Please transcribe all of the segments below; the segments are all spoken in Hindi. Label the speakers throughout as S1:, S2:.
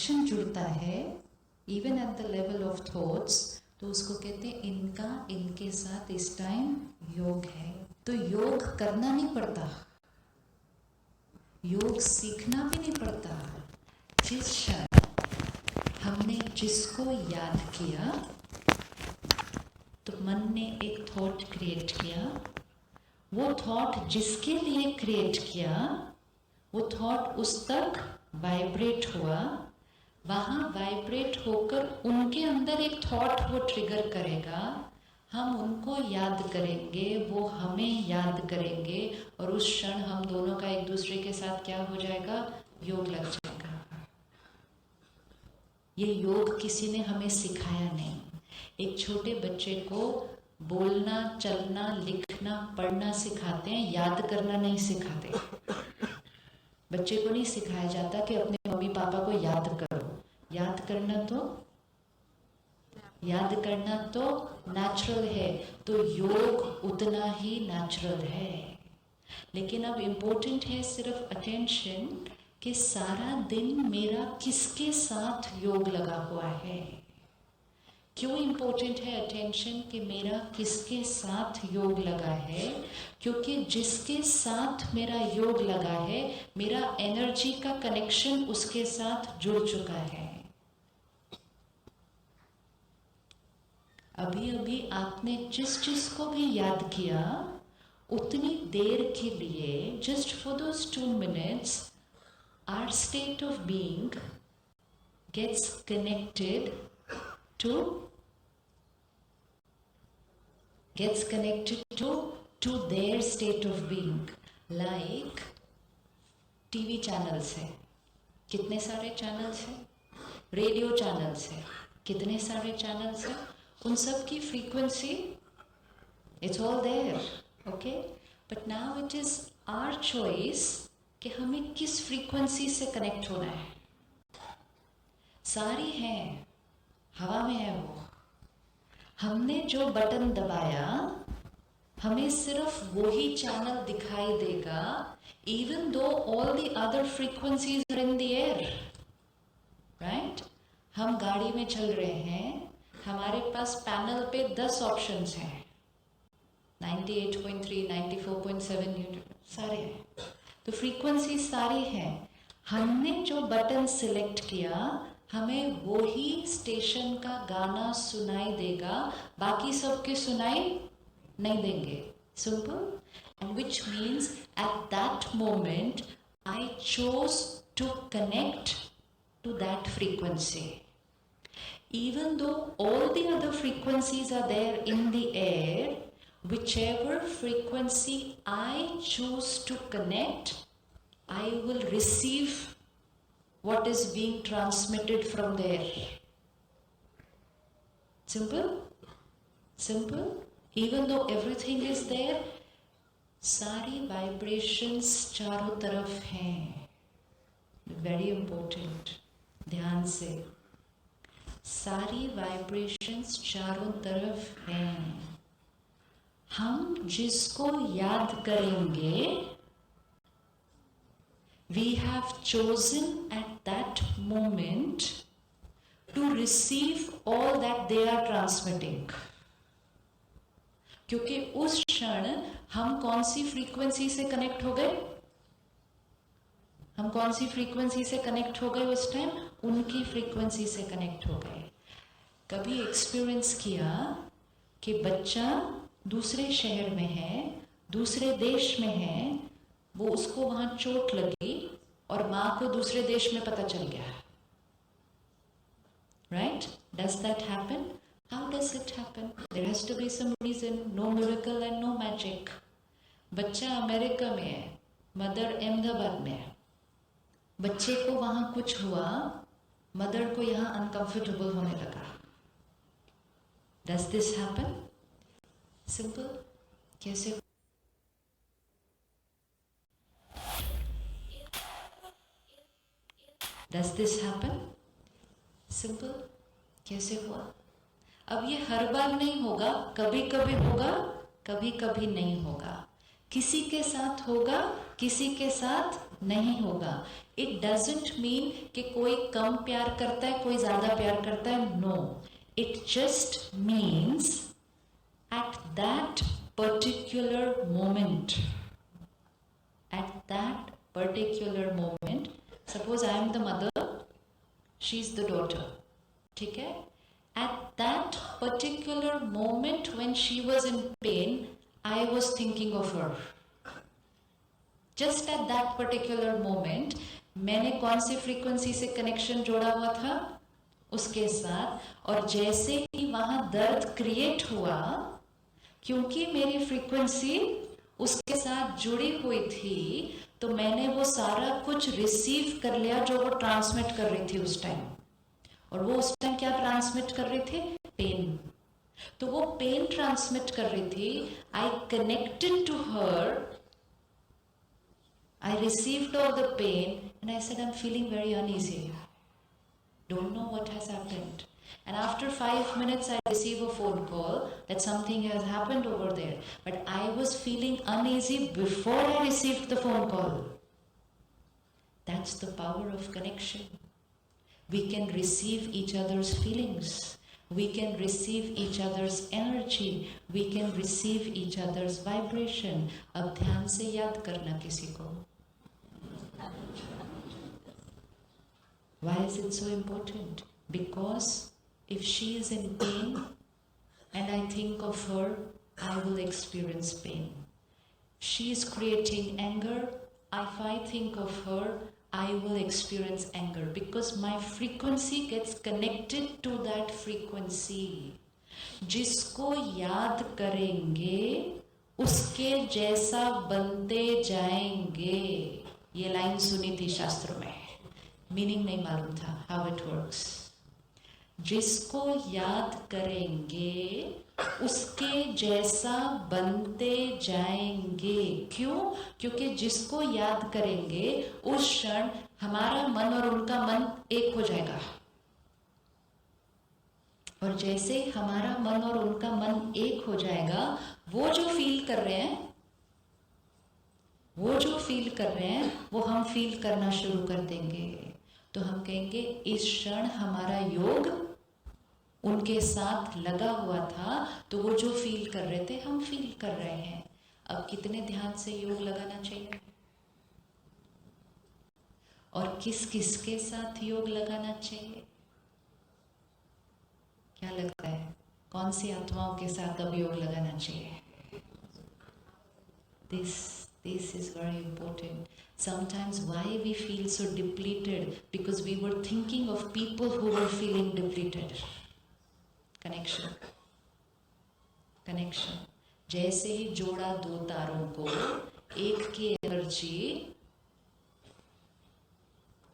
S1: कनेक्शन जुड़ता है even at the level of thoughts, तो उसको कहते हैं इनका इनके साथ इस टाइम योग है। तो योग करना नहीं पड़ता, योग सीखना भी नहीं पड़ता। जिस क्षण हमने जिसको याद किया, तो मन ने एक थॉट क्रिएट किया, वो थॉट जिसके लिए क्रिएट किया, वो थॉट उस तक वाइब्रेट हुआ, वहाँ वाइब्रेट होकर उनके अंदर एक थॉट वो ट्रिगर करेगा, हम उनको याद करेंगे, वो हमें याद करेंगे, और उस क्षण हम दोनों का एक दूसरे के साथ क्या हो जाएगा, योग लग जाएगा। ये योग किसी ने हमें सिखाया नहीं। एक छोटे बच्चे को बोलना, चलना, लिखना, पढ़ना सिखाते हैं, याद करना नहीं सिखाते। बच्चे को नहीं सिखाया जाता कि अपने मम्मी पापा को याद करो। याद करना तो नेचुरल है, तो योग उतना ही नेचुरल है। लेकिन अब इम्पोर्टेंट है सिर्फ अटेंशन, कि सारा दिन मेरा किसके साथ योग लगा हुआ है। क्यों इम्पोर्टेंट है अटेंशन, कि मेरा किसके साथ योग लगा है? क्योंकि जिसके साथ मेरा योग लगा है, मेरा एनर्जी का कनेक्शन उसके साथ जुड़ चुका है। अभी अभी आपने जिस को भी याद किया, उतनी देर के लिए, just for those 2 minutes, our state of being gets connected to their state of being. Like TV channels है, कितने सारे चैनल्स हैं, रेडियो चैनल्स है, कितने सारे चैनल्स हैं, उन सब की frequency it's all there, okay. But now it is our choice कि हमें किस फ्रीक्वेंसी से कनेक्ट होना है। सारी हैं, हवा में है वो। हमने जो बटन दबाया, हमें सिर्फ वही चैनल दिखाई देगा, even though all the other frequencies are in the air, right. हम गाड़ी में चल रहे हैं, हमारे पास पैनल पे 10 ऑप्शंस हैं, 98.3, 94.7 सारे हैं, तो फ्रीक्वेंसी सारी हैं। हमने जो बटन सिलेक्ट किया, हमें वो ही स्टेशन का गाना सुनाई देगा, बाकी सबके सुनाई नहीं देंगे। Simple. And which means at that moment I chose to connect to that frequency. Even though all the other frequencies are there in the air, whichever frequency I choose to connect, I will receive what is being transmitted from there. Simple? Simple? Even though everything is there, सारी वाइब्रेशंस चारों तरफ हैं। वेरी इंपॉर्टेंट, ध्यान से। सारी वाइब्रेशंस चारों तरफ हैं। हम जिसको याद करेंगे, we have chosen at that moment to receive all that they are transmitting. क्योंकि उस क्षण हम कौन सी फ्रीक्वेंसी से कनेक्ट हो गए? हम कौन सी फ्रीक्वेंसी से कनेक्ट हो गए उस टाइम? उनकी फ्रीक्वेंसी से कनेक्ट हो गए। कभी एक्सपीरियंस किया कि बच्चा दूसरे शहर में है, दूसरे देश में है, वो उसको वहां चोट लगी और माँ को दूसरे देश में पता चल गया, right? Does that happen? How does it happen? There has to be some reason. No miracle and no magic. बच्चा अमेरिका में है, मदर अहमदाबाद में है। बच्चे को वहां कुछ हुआ, मदर को यहाँ अनकंफर्टेबल होने लगा। Does this happen? Simple. कैसे? Does this happen? Simple. कैसे हुआ? अब ये हर बार नहीं होगा, कभी कभी होगा, कभी कभी नहीं होगा। किसी के साथ होगा, किसी के साथ नहीं होगा। इट डजेंट मीन कि कोई कम प्यार करता है कोई ज्यादा प्यार करता है, no, it just means at that particular moment, at that particular moment, suppose I am the mother, she is the daughter, ठीक है, at that particular moment when she was in pain, I was thinking of her. Just at that particular moment, मैंने कौन सी फ्रीक्वेंसी से कनेक्शन जोड़ा हुआ था उसके साथ, और जैसे ही वहां दर्द क्रिएट हुआ, क्योंकि मेरी फ्रीक्वेंसी उसके साथ जुड़ी हुई थी, तो मैंने वो सारा कुछ रिसीव कर लिया जो वो ट्रांसमिट कर रही थी उस टाइम। और वो उस टाइम क्या ट्रांसमिट कर रही थी? पेन। तो वो पेन ट्रांसमिट कर रही थी, I connected to her, I received all the pain and I said, I'm feeling very uneasy. Don't know what has happened. And after 5 minutes, I receive a phone call that something has happened over there. But I was feeling uneasy before I received the phone call. That's the power of connection. We can receive each other's feelings. We can receive each other's energy. We can receive each other's vibration. अब ध्यान से याद करना किसी को. Why is it so important? Because if she is in pain and I think of her, I will experience pain. She is creating anger. If I think of her, I will experience anger because my frequency gets connected to that frequency. जिसको याद करेंगे उसके जैसा बनते जाएंगे। ये लाइन सुनी थी शास्त्र में, मीनिंग नहीं मालूम था हाउ इट वर्क्स। जिसको याद करेंगे उसके जैसा बनते जाएंगे। क्यों? क्योंकि जिसको याद करेंगे उस क्षण हमारा मन और उनका मन एक हो जाएगा, और जैसे हमारा मन और उनका मन एक हो जाएगा, वो जो फील कर रहे हैं वो हम फील करना शुरू कर देंगे। तो हम कहेंगे इस क्षण हमारा योग उनके साथ लगा हुआ था, तो वो जो फील कर रहे थे हम फील कर रहे हैं। अब कितने ध्यान से योग लगाना चाहिए और किस किस के साथ योग लगाना चाहिए? क्या लगता है कौन सी आत्माओं के साथ अब योग लगाना चाहिए? This is very important. Sometimes why we feel so depleted? Because we were thinking of people who were feeling depleted. Connection. जैसे ही जोड़ा दो तारों को, एक की एनर्जी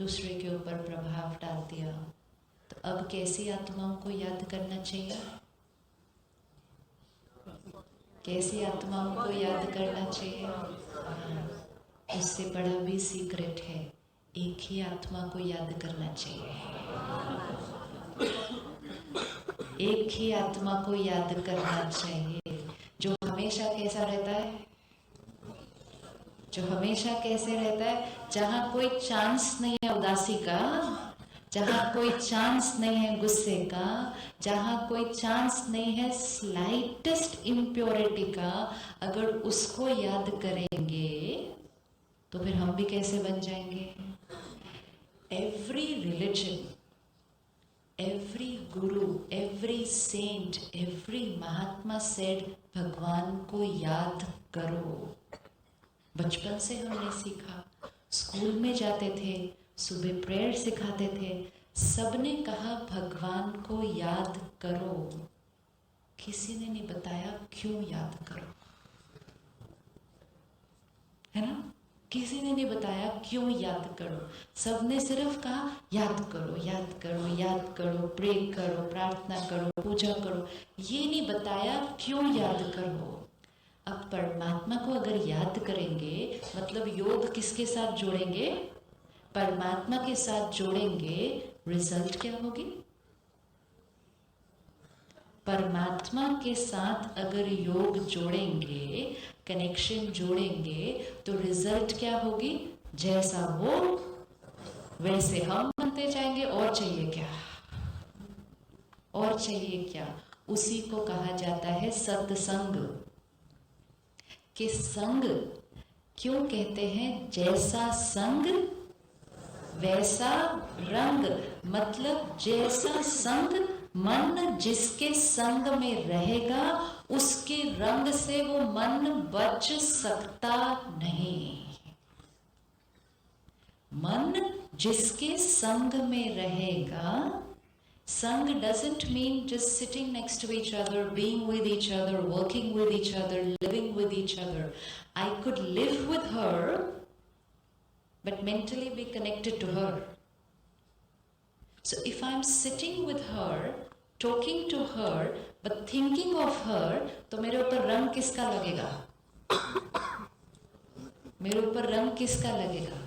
S1: दूसरे के ऊपर प्रभाव डाल दिया, तो अब कैसी आत्माओं को याद करना चाहिए? कैसी आत्माओं को याद करना चाहिए? उससे बड़ा भी सीक्रेट है, एक ही आत्मा को याद करना चाहिए। एक ही आत्मा को याद करना चाहिए जो हमेशा कैसा रहता है? जो हमेशा कैसे रहता है? जहाँ कोई चांस नहीं है उदासी का, जहाँ कोई चांस नहीं है गुस्से का, जहाँ कोई चांस नहीं है स्लाइटेस्ट इम्प्योरिटी का, अगर उसको याद करेंगे तो फिर हम भी कैसे बन जाएंगे? एवरी रिलीजन, एवरी गुरु, एवरी सेंट, एवरी महात्मा सेड भगवान को याद करो। बचपन से हमने सीखा, स्कूल में जाते थे, सुबह प्रेयर सिखाते थे, सबने कहा भगवान को याद करो। किसी ने नहीं बताया क्यों याद करो, है ना? किसी ने नहीं बताया क्यों याद करो। सबने सिर्फ कहा याद करो, याद करो, याद करो, प्रे करो, प्रार्थना करो, पूजा करो। ये नहीं बताया क्यों याद करो। अब परमात्मा को अगर याद करेंगे, मतलब योग किसके साथ जोड़ेंगे? परमात्मा के साथ जोड़ेंगे। रिजल्ट क्या होगी? परमात्मा के साथ अगर योग जोड़ेंगे, कनेक्शन जोड़ेंगे, तो रिजल्ट क्या होगी? जैसा वो वैसे हम बनते जाएंगे। और चाहिए क्या? और चाहिए क्या? उसी को कहा जाता है सत्संग। कि संग क्यों कहते हैं? जैसा संग वैसा रंग। मतलब जैसा संग, मन जिसके संग में रहेगा उसके रंग से वो मन बच सकता नहीं। मन जिसके संग में रहेगा, संग doesn't mean just sitting next to each other, being with each other, working with each other, living with each other. I could live with her but mentally be connected to her. So if I'm sitting with her, talking to her, but thinking of her, तो मेरे ऊपर रंग किसका लगेगा? मेरे ऊपर रंग किसका लगेगा?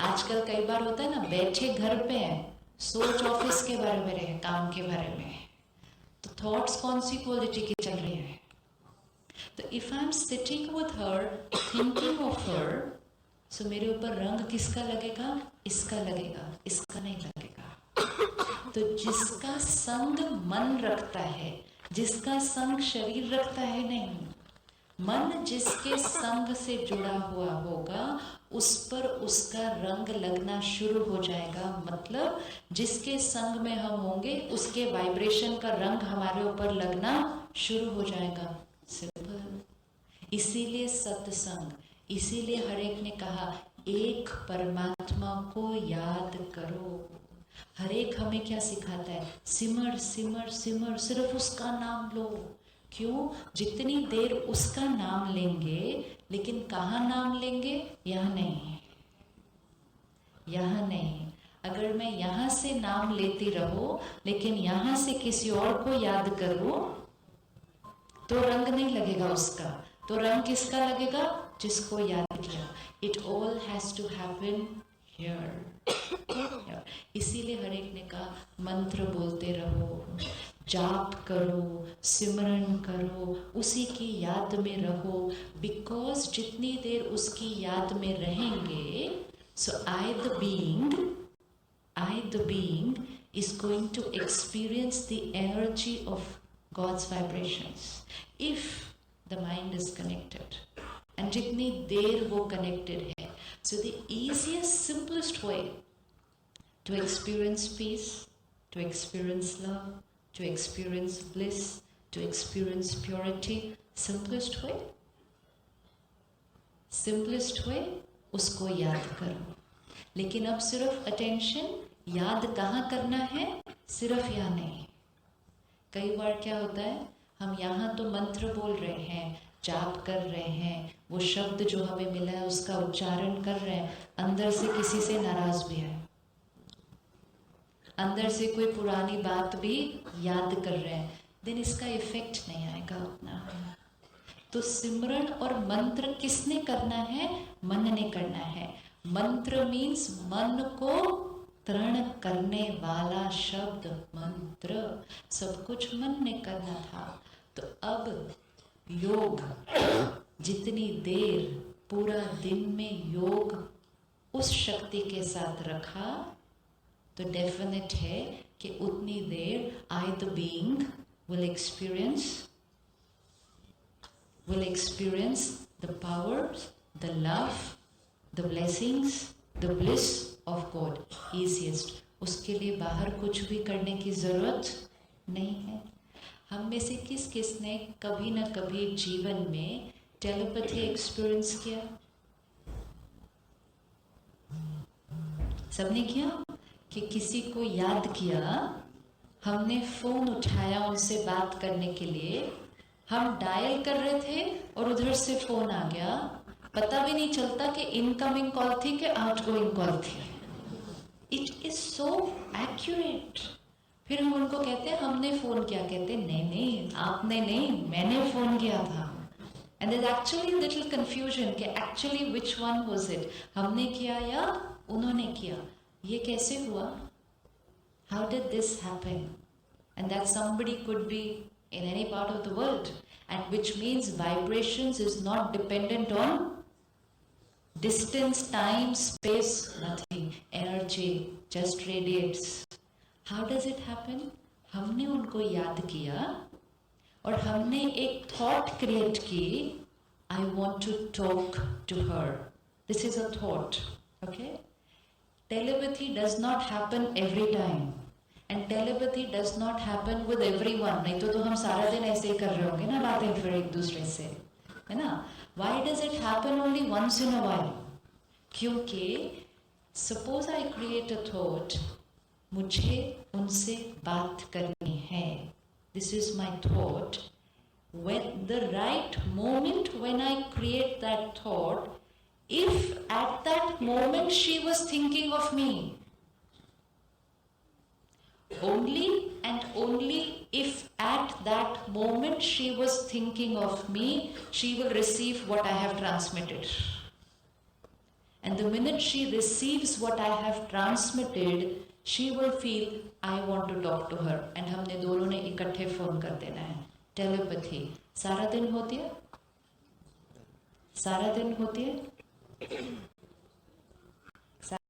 S1: आजकल कई बार होता है ना, बैठे घर पे हैं, सोच ऑफिस के बारे में रहे, काम के बारे में, तो थॉट्स कौन सी क्वालिटी की चल रही है? तो if I am sitting with her, thinking of her, so मेरे ऊपर रंग किसका लगेगा? इसका लगेगा, इसका नहीं लगेगा। तो जिसका संग मन रखता है, जिसका संग शरीर रखता है नहीं, मन जिसके संग से जुड़ा हुआ होगा उस पर उसका रंग लगना शुरू हो जाएगा। मतलब जिसके संग में हम होंगे उसके वाइब्रेशन का रंग हमारे ऊपर लगना शुरू हो जाएगा। सिंपल। इसीलिए सत्संग, इसीलिए हर एक ने कहा एक परमात्मा को याद करो। हर एक हमें क्या सिखाता है? सिमर सिमर सिमर, सिर्फ उसका नाम लो। क्यों? जितनी देर उसका नाम लेंगे, लेकिन कहाँ नाम लेंगे? यहाँ नहीं, यहाँ नहीं। अगर मैं यहाँ से नाम लेती रहो लेकिन यहाँ से किसी और को याद करूं तो रंग नहीं लगेगा उसका। तो रंग किसका लगेगा? जिसको याद किया। It all has to happen here. इसीलिए हर एक ने कहा मंत्र बोलते रहो, जाप करो, सिमरन करो, उसी की याद में रहो। बिकॉज जितनी देर उसकी याद में रहेंगे, सो I the being is going to experience the energy of God's vibrations if the mind is connected. And जितनी देर वो connected है, so the easiest, simplest way to experience peace, to experience love, to experience bliss, to experience purity, simplest way उसको याद करो। लेकिन अब सिर्फ अटेंशन याद कहाँ करना है? सिर्फ यहाँ नहीं। कई बार क्या होता है, हम यहाँ तो मंत्र बोल रहे हैं, जाप कर रहे हैं, वो शब्द जो हमें मिला है उसका उच्चारण कर रहे हैं, अंदर से किसी से नाराज भी है, अंदर से कोई पुरानी बात भी याद कर रहे हैं, देन इसका इफेक्ट नहीं आएगा उतना। तो सिमरन और मंत्र किसने करना है? मन ने करना है। मंत्र मीन्स मन को तृण करने वाला शब्द, मंत्र। सब कुछ मन ने करना था। तो अब योग, जितनी देर पूरा दिन में योग उस शक्ति के साथ रखा, तो डेफिनेट है कि उतनी देर I the being will experience the powers, the love, the blessings, the bliss of God easiest. उसके लिए बाहर कुछ भी करने की जरूरत नहीं है। हम में से किस किस ने कभी ना कभी जीवन में टेलीपैथी एक्सपीरियंस किया? सबने किया कि किसी को याद किया, हमने फोन उठाया उनसे बात करने के लिए, हम डायल कर रहे थे और उधर से फोन आ गया, पता भी नहीं चलता कि इनकमिंग कॉल थी कि आउटगोइंग कॉल थी। It is so accurate. फिर हम उनको कहते हैं हमने फोन किया, कहते हैं नहीं नहीं आपने नहीं, मैंने फोन किया था। And there actually little confusion कि actually which one was it, हमने किया या उन्होंने किया, ये कैसे हुआ? How did this happen? And that somebody could be in any part of the world, and which means vibrations is not dependent on Distance, time, space, nothing. Energy just radiates. How does it happen? हमने उनको याद किया और हमने एक thought create की. I want to talk to her. This is a thought. Okay? Telepathy does not happen every time. And telepathy does not happen with everyone. नहीं तो हम सारा दिन ऐसे ही कर रहे होंगे ना बातें फिर एक दूसरे से, है ना? Why does it happen only once in a while? क्योंकि suppose I create a thought, मुझे उनसे बात करनी है. This is my thought. When the right moment when I create that thought, if at that moment she was thinking of me, only and only if at that moment she was thinking of me, she will receive what I have transmitted. And the minute she receives what I have transmitted, she will feel I want to talk to her. And हमने दोनों ने इकट्ठे फोन कर देना है. Telepathy सारा दिन होती है, सारा दिन होती है.